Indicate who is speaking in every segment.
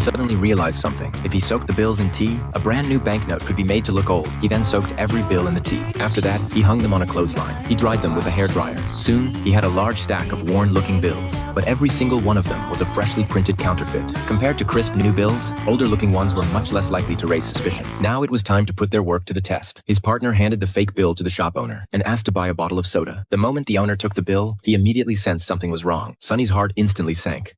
Speaker 1: suddenly realized something. If he soaked the bills in tea, a brand new banknote could be made to look old. He then soaked every bill in the tea. After that, he hung them on a clothesline. He dried them with a hairdryer. Soon, he had a large stack of worn-looking bills, but every single one of them was a freshly printed counterfeit. Compared to crisp new bills, older-looking ones were much less likely to raise suspicion. Now it was time to put their work to the test. His partner handed the fake bill to the shop owner and asked to buy a bottle of soda. The moment the owner took the bill, he immediately sensed something was wrong. Sonny's heart instantly sank.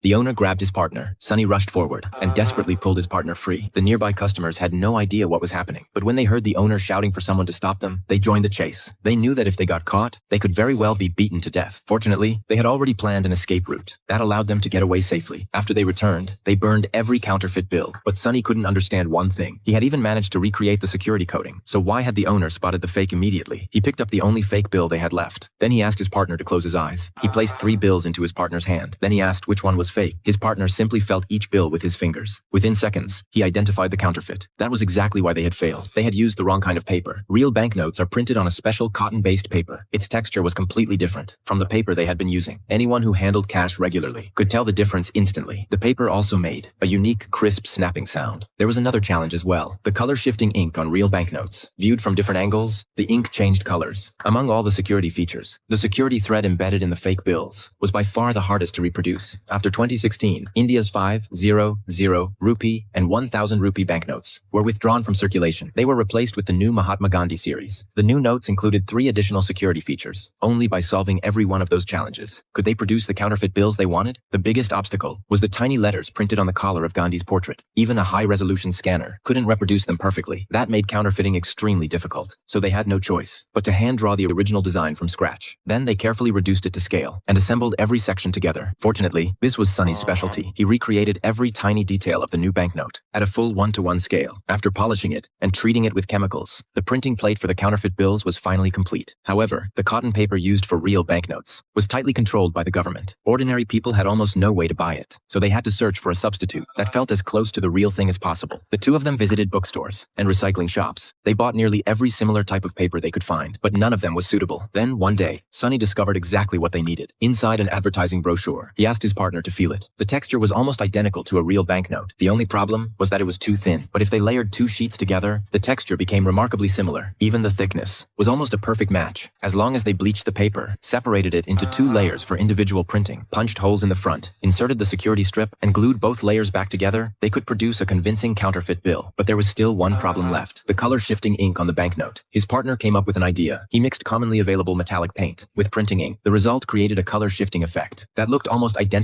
Speaker 1: The owner grabbed his partner. Sonny rushed forward and desperately pulled his partner free. The nearby customers had no idea what was happening, but when they heard the owner shouting for someone to stop them, they joined the chase. They knew that if they got caught, they could very well be beaten to death. Fortunately, they had already planned an escape route. That allowed them to get away safely. After they returned, they burned every counterfeit bill. But Sonny couldn't understand one thing. He had even managed to recreate the security coding. So why had the owner spotted the fake immediately? He picked up the only fake bill they had left. Then he asked his partner to close his eyes. He placed 3 bills into his partner's hand. Then he asked which one was fake. His partner simply felt each bill with his fingers. Within seconds, he identified the counterfeit. That was exactly why they had failed. They had used the wrong kind of paper. Real banknotes are printed on a special cotton-based paper. Its texture was completely different from the paper they had been using. Anyone who handled cash regularly could tell the difference instantly. The paper also made a unique, crisp snapping sound. There was another challenge as well. The color-shifting ink on real banknotes. Viewed from different angles, the ink changed colors. Among all the security features, the security thread embedded in the fake bills was by far the hardest to reproduce. After 2016, India's 5, 0, 0 rupee and 1,000 rupee banknotes were withdrawn from circulation. They were replaced with the new Mahatma Gandhi series. The new notes included 3 additional security features. Only by solving every one of those challenges could they produce the counterfeit bills they wanted. The biggest obstacle was the tiny letters printed on the collar of Gandhi's portrait. Even a high-resolution scanner couldn't reproduce them perfectly. That made counterfeiting extremely difficult, so they had no choice but to hand-draw the original design from scratch. Then they carefully reduced it to scale and assembled every section together. Fortunately, this was Sonny's specialty. He recreated every tiny detail of the new banknote at a full 1-to-1 scale. After polishing it and treating it with chemicals, the printing plate for the counterfeit bills was finally complete. However, the cotton paper used for real banknotes was tightly controlled by the government. Ordinary people had almost no way to buy it, so they had to search for a substitute that felt as close to the real thing as possible. The two of them visited bookstores and recycling shops. They bought nearly every similar type of paper they could find, but none of them was suitable. Then, one day, Sonny discovered exactly what they needed. Inside an advertising brochure, he asked his partner to feel it. The texture was almost identical to a real banknote. The only problem was that it was too thin. But if they layered 2 sheets together, the texture became remarkably similar. Even the thickness was almost a perfect match. As long as they bleached the paper, separated it into 2 layers for individual printing, punched holes in the front, inserted the security strip, and glued both layers back together, they could produce a convincing counterfeit bill. But there was still one problem left: the color-shifting ink on the banknote. His partner came up with an idea. He mixed commonly available metallic paint with printing ink. The result created a color-shifting effect that looked almost identical